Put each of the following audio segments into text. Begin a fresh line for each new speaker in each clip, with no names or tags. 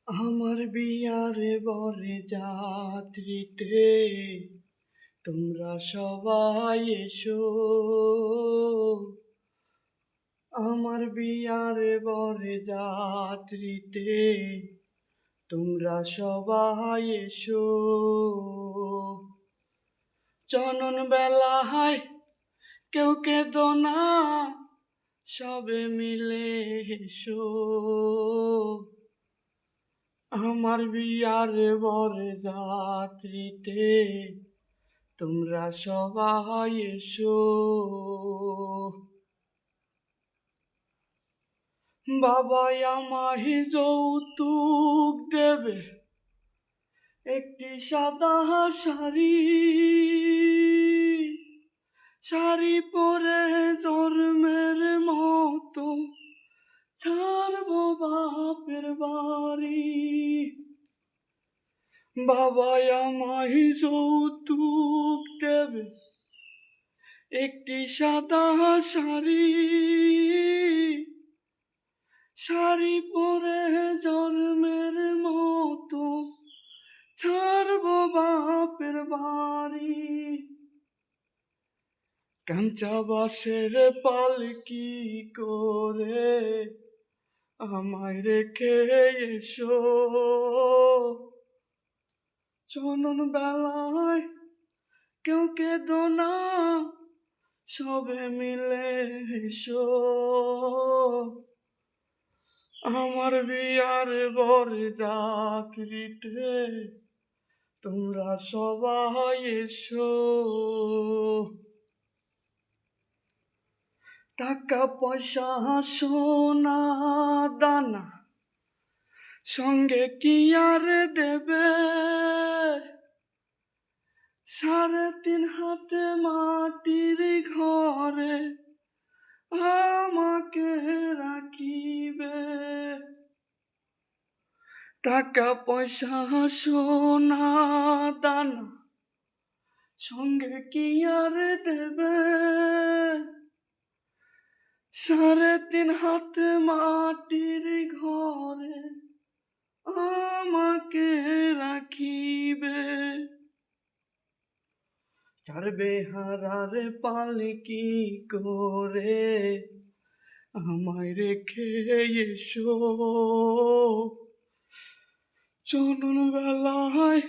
আমার বিয়ারে বরে যাত্রীতে তোমরা সবাই এসো। আমার বিয়ারে বরে যাত্রীতে তোমরা সবাই এসো। চনন বেলায় কেউ কেঁদো না, সবে মিলে এসো। আমার বিয়ার বরে যাত্রীতে তোমরা সবাই এসো। বাবা আমায় যৌতুক দেবে একটি সাদা শাড়ি, শাড়ি পরে জন্মের মতো ছাড়বো বাপের বাড়ি। বাবা আমায় যৌতুক দেবে একটি সাদা শাড়ি, শাড়ি পরে জন্মের মতো ছাড়বো বাপের বাড়ি। কাঁচা বাঁশের পালকি করে আমায় রেখে এসো। চনন বেলায় কেউ কেঁদো না, সবে মিলে এসো। আমার বিয়ার বরে যাত্রীতে তোমরা সবাই এসো। টাকা পয়সা সোনা দানা সঙ্গে কি আর দেবে, 3.5 হাতে মাটির ঘরে আমাকে রাখিবে। টাকা পয়সা সোনা দানা সঙ্গে কি আর দেবে, 3.5 হাতে মাটির ঘরে আমাকে রাখিবে। ছাড়বে হারার পালকি করে আমায় রেখে এসো। চনন বেলায়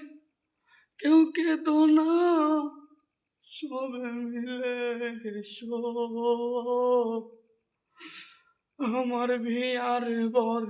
কেউ কেঁদো না, সবে মিলে এসো। আমার বিয়ার বর